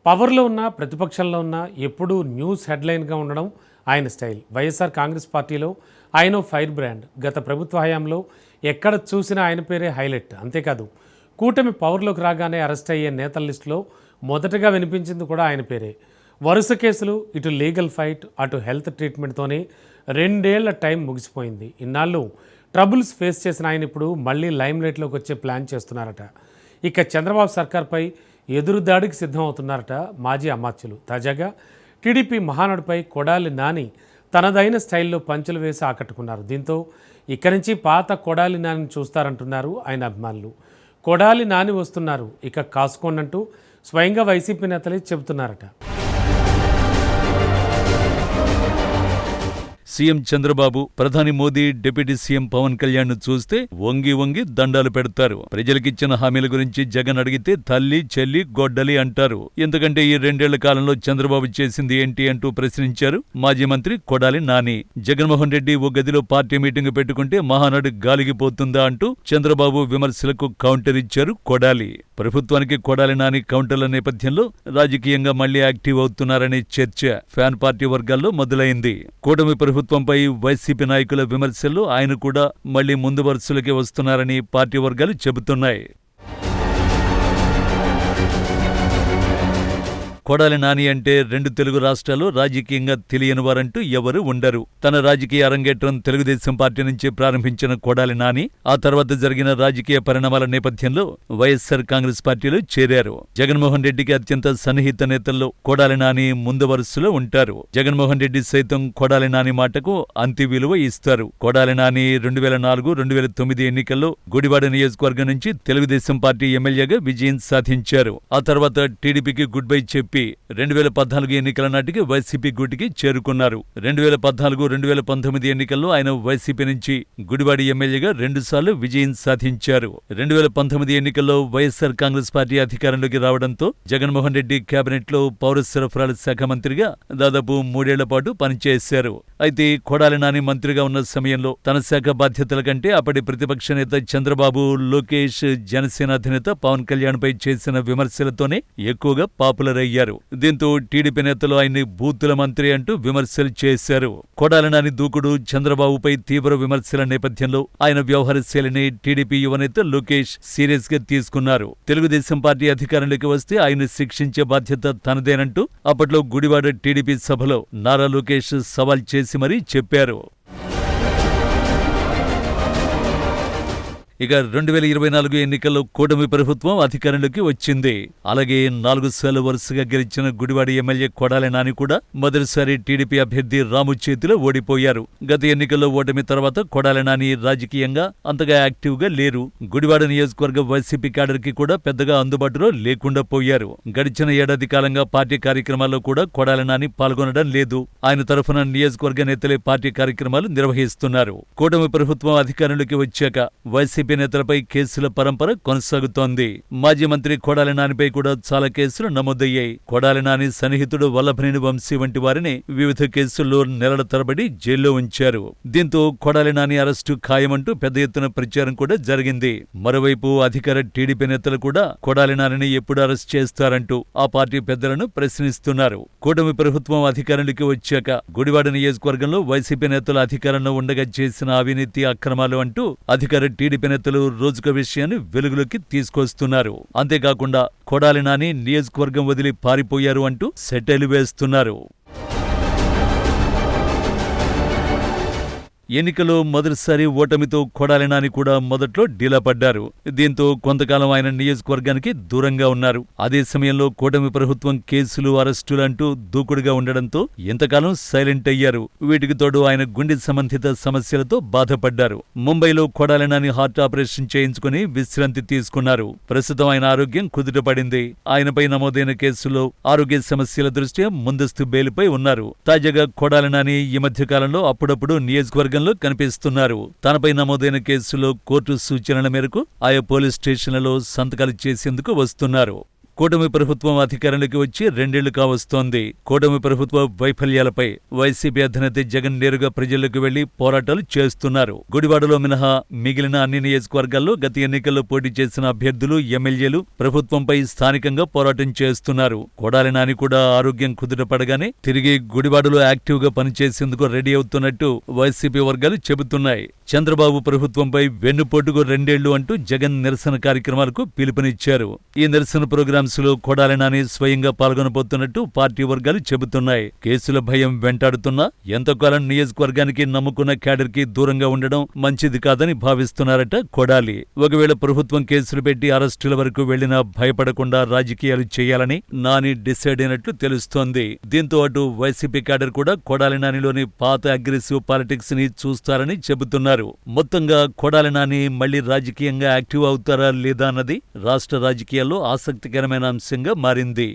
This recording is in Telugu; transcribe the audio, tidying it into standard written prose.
పవర్లో ఉన్న ప్రతిపక్షంలో ఉన్న ఎప్పుడూ న్యూస్ హెడ్లైన్గా ఉండడం ఆయన స్టైల్. వైఎస్ఆర్ కాంగ్రెస్ పార్టీలో ఆయన ఫైర్ బ్రాండ్. గత ప్రభుత్వ హయాంలో ఎక్కడ చూసినా ఆయన పేరే హైలైట్. అంతేకాదు కూటమి పవర్లోకి రాగానే అరెస్ట్ అయ్యే నేతల లిస్టులో మొదటగా వినిపించింది కూడా ఆయన పేరే. వరుస కేసులు, ఇటు లీగల్ ఫైట్, అటు హెల్త్ ట్రీట్మెంట్తోనే 2 ఏళ్ల టైం ముగిసిపోయింది. ఇన్నాళ్ళు ట్రబుల్స్ ఫేస్ చేసిన ఆయన ఇప్పుడు మళ్ళీ లైమ్లైట్లోకి వచ్చే ప్లాన్ చేస్తున్నారట. ఇక చంద్రబాబు సర్కార్పై ఎదురుదాడికి సిద్ధమవుతున్నారట మాజీ అమాత్యులు. తాజాగా టీడీపీ మహానాడుపై కొడాలి నాని తనదైన స్టైల్లో పంచులు వేసి ఆకట్టుకున్నారు. దీంతో ఇక్కడి నుంచి పాత కొడాలి నానిని చూస్తారంటున్నారు ఆయన అభిమానులు. కొడాలి నాని వస్తున్నారు, ఇక కాసుకోండంటూ స్వయంగా వైసీపీ నేతలే చెబుతున్నారట. సీఎం చంద్రబాబు, ప్రధాని మోదీ, డిప్యూటీ సీఎం పవన్ కళ్యాణ్ ను చూస్తే వంగి వంగి దండాలు పెడతారు. ప్రజలకిచ్చిన హామీల గురించి జగన్ అడిగితే తల్లి, చెల్లి, గొడ్డలి అంటారు. ఎందుకంటే ఈ 2 ఏళ్ల కాలంలో చంద్రబాబు చేసింది ఏంటి అంటూ ప్రశ్నించారు మాజీ మంత్రి కొడాలి నాని. జగన్మోహన్ రెడ్డి ఓ గదిలో పార్టీ మీటింగ్ పెట్టుకుంటే మహానాడు గాలిగిపోతుందా అంటూ చంద్రబాబు విమర్శలకు కౌంటర్ ఇచ్చారు కొడాలి. ప్రభుత్వానికి కొడాలి నాని కౌంటర్ల నేపథ్యంలో రాజకీయంగా మళ్లీ యాక్టివ్ అవుతున్నారనే చర్చ ఫ్యాన్ పార్టీ వర్గాల్లో మొదలైంది. కూటమి ప్రభుత్వంపై వైసీపీ నాయకుల విమర్శల్లో ఆయన కూడా మళ్లీ ముందు వరుసలకి వస్తున్నారని పార్టీ వర్గాలు చెబుతున్నాయి. కొడాలి నాని అంటే 2 తెలుగు రాష్ట్రాలు రాజకీయంగా తెలియనివారంటూ ఎవరు ఉండరు. తన రాజకీయ అరంగేట్రం తెలుగుదేశం పార్టీ నుంచి ప్రారంభించిన కొడాలి నాని ఆ తర్వాత జరిగిన రాజకీయ పరిణామాల నేపథ్యంలో వైఎస్ఆర్ కాంగ్రెస్ పార్టీలో చేరారు. జగన్మోహన్ రెడ్డికి అత్యంత సన్నిహిత నేతల్లో కొడాలి నాని ముందు వరుసలో ఉంటారు. జగన్మోహన్ రెడ్డి సైతం కొడాలి నాని మాటకు అంతి విలువ ఇస్తారు. కొడాలి నాని 2004-2009 ఎన్నికల్లో గుడివాడ నియోజకవర్గం నుంచి తెలుగుదేశం పార్టీ ఎమ్మెల్యేగా విజయం సాధించారు. ఆ తర్వాత టీడీపీకి గుడ్ బై చెప్పి 2014 ఎన్నికల నాటికి వైసీపీ గూటికి చేరుకున్నారు. 2014-2019 ఎన్నికల్లో ఆయన వైసీపీ నుంచి గుడివాడి ఎమ్మెల్యేగా 2 సార్లు విజయం సాధించారు. 2019 ఎన్నికల్లో వైఎస్ఆర్ కాంగ్రెస్ పార్టీ అధికారంలోకి రావడంతో జగన్మోహన్ రెడ్డి కేబినెట్ లో పౌర సరఫరాల శాఖ మంత్రిగా దాదాపు 3 ఏళ్ల పాటు పనిచేశారు. అయితే కొడాలి నాని మంత్రిగా ఉన్న సమయంలో తన శాఖ బాధ్యతల కంటే అప్పటి ప్రతిపక్ష నేత చంద్రబాబు, లోకేష్, జనసేన అధినేత పవన్ కళ్యాణ్ పై చేసిన విమర్శలతోనే ఎక్కువగా పాపులర్ అయ్యారు. దీంతో టీడీపీ నేతలు ఆయన్ని బూతుల మంత్రి అంటూ విమర్శలు చేశారు. కొడాలి నాని దూకుడు, చంద్రబాబుపై తీవ్ర విమర్శల నేపథ్యంలో ఆయన వ్యవహార శైలిని టీడీపీ యువనేత లోకేష్ సీరియస్ గా తీసుకున్నారు. తెలుగుదేశం పార్టీ అధికారంలోకి వస్తే ఆయన శిక్షించే బాధ్యత తనదేనంటూ అప్పట్లో గుడివాడ టీడీపీ సభలో నారా లోకేష్ సవాల్ చేసి మరీ చెప్పారు. ఇక 2024 ఎన్నికల్లో కూటమి ప్రభుత్వం అధికారంలోకి వచ్చింది. అలాగే 4 సార్లు వరుసగా గెలిచిన గుడివాడ ఎమ్మెల్యే కొడాలి నాని కూడా మొదటిసారి టీడీపీ అభ్యర్థి రాము చేతిలో ఓడిపోయారు. గత ఎన్నికల్లో ఓటమి తర్వాత కొడాలి నాని రాజకీయంగా అంతగా యాక్టివ్ గా లేరు. గుడివాడ నియోజకవర్గ వైసీపీ క్యాడర్ కి కూడా పెద్దగా అందుబాటులో లేకుండా పోయారు. గడిచిన ఏడాది కాలంగా పార్టీ కార్యక్రమాల్లో కూడా కొడాలి నాని పాల్గొనడం లేదు. ఆయన తరఫున నియోజకవర్గ నేతలే పార్టీ కార్యక్రమాలు నిర్వహిస్తున్నారు. కూటమి ప్రభుత్వం అధికారంలోకి వచ్చాక వైసీపీ నేతలపై కేసుల పరంపర కొనసాగుతోంది. మాజీ మంత్రి కొడాలి నానిపై కూడా చాలా కేసులు నమోదయ్యాయి. కొడాలి నాని సన్నిహితుడు వల్లభనేని వంశీ వంటి వారిని వివిధ కేసుల్లో నెలల తరబడి జైల్లో ఉంచారు. దీంతో కొడాలి నాని అరెస్టు ఖాయమంటూ పెద్ద ఎత్తున ప్రచారం కూడా జరిగింది. మరోవైపు అధికార టీడీపీ నేతలు కూడా కొడాలి నానిని ఎప్పుడు అరెస్ట్ చేస్తారంటూ ఆ పార్టీ పెద్దలను ప్రశ్నిస్తున్నారు. కూటమి ప్రభుత్వం అధికారంలోకి వచ్చాక గుడివాడ నియోజకవర్గంలో వైసీపీ నేతలు అధికారంలో ఉండగా చేసిన అవినీతి, అక్రమాలు అంటూ అధికార టీడీపీ నేతలు రోజుకో విషయాన్ని వెలుగులోకి తీసుకొస్తున్నారు. అంతేకాకుండా కొడాలి నాని నియోజకవర్గం వదిలి పారిపోయారు అంటూ సెటైలు వేస్తున్నారు. ఎన్నికలో మొదటిసారి ఓటమితో కొడాలి నాని కూడా మొదట్లో డీలా పడ్డారు. దీంతో కొంతకాలం ఆయన నియోజకవర్గానికి దూరంగా ఉన్నారు. అదే సమయంలో కూటమి ప్రభుత్వం కేసులు, అరెస్టులంటూ దూకుడుగా ఉండడంతో ఇంతకాలం సైలెంట్ అయ్యారు. వీటికి తోడు ఆయన గుండె సంబంధిత సమస్యలతో బాధపడ్డారు. ముంబైలో కొడాలి నాని హార్ట్ ఆపరేషన్ చేయించుకుని విశ్రాంతి తీసుకున్నారు. ప్రస్తుతం ఆయన ఆరోగ్యం కుదుటపడింది. ఆయనపై నమోదైన కేసుల్లో ఆరోగ్య సమస్యల దృష్ట్యా ముందస్తు బెయిల్పై ఉన్నారు. తాజాగా కొడాలి నాని ఈ మధ్య కాలంలో అప్పుడప్పుడు నియోజకవర్గం కనిపిస్తున్నారు. తనపై నమోదైన కేసులో కోర్టు సూచనల మేరకు ఆయా పోలీస్ స్టేషన్లలో సంతకాలు చేసేందుకు వస్తున్నారు. కూటమి ప్రభుత్వం అధికారంలోకి వచ్చి 2 ఏళ్లు కావస్తోంది. కూటమి ప్రభుత్వ వైఫల్యాలపై వైసీపీ అధినేత జగన్ నేరుగా ప్రజల్లోకి వెళ్లి పోరాటాలు చేస్తున్నారు. గుడివాడలో మినహా మిగిలిన అన్ని నియోజకవర్గాల్లో గత ఎన్నికల్లో పోటీ చేసిన అభ్యర్థులు, ఎమ్మెల్యేలు ప్రభుత్వంపై స్థానికంగా పోరాటం చేస్తున్నారు. కొడాలి నాని కూడా ఆరోగ్యం కుదుటపడగానే తిరిగి గుడివాడలో యాక్టివ్గా పనిచేసేందుకు రెడీ అవుతున్నట్టు వైసీపీ వర్గాలు చెబుతున్నాయి. చంద్రబాబు ప్రభుత్వంపై వెన్నుపోటుకు 2 ఏళ్లు అంటూ జగన్ నిరసన కార్యక్రమాలకు పిలుపునిచ్చారు. ఈ నిరసన ప్రోగ్రామ్స్ లో కొడాలి నాని స్వయంగా పాల్గొనబోతున్నట్టు పార్టీ వర్గాలు చెబుతున్నాయి. కేసుల భయం వెంటాడుతున్నా ఎంతకాలం నియోజకవర్గానికి నమ్ముకున్న క్యాడర్ కి దూరంగా ఉండడం మంచిది కాదని భావిస్తున్నారట కొడాలి. ఒకవేళ ప్రభుత్వం కేసులు పెట్టి అరెస్టుల వరకు వెళ్లినా భయపడకుండా రాజకీయాలు చేయాలని నాని డిసైడ్ అయినట్లు తెలుస్తోంది. దీంతో అటు వైసీపీ క్యాడర్ కూడా కొడాలి నానిలోని పాత అగ్రెసివ్ పాలిటిక్స్ ని చూస్తారని చెబుతున్నారు. మొత్తంగా కొడాలి నాని మళ్లీ రాజకీయంగా యాక్టివ్ అవుతారా లేదా అన్నది రాష్ట్ర రాజకీయాల్లో ఆసక్తికరమైన అంశంగా మారింది.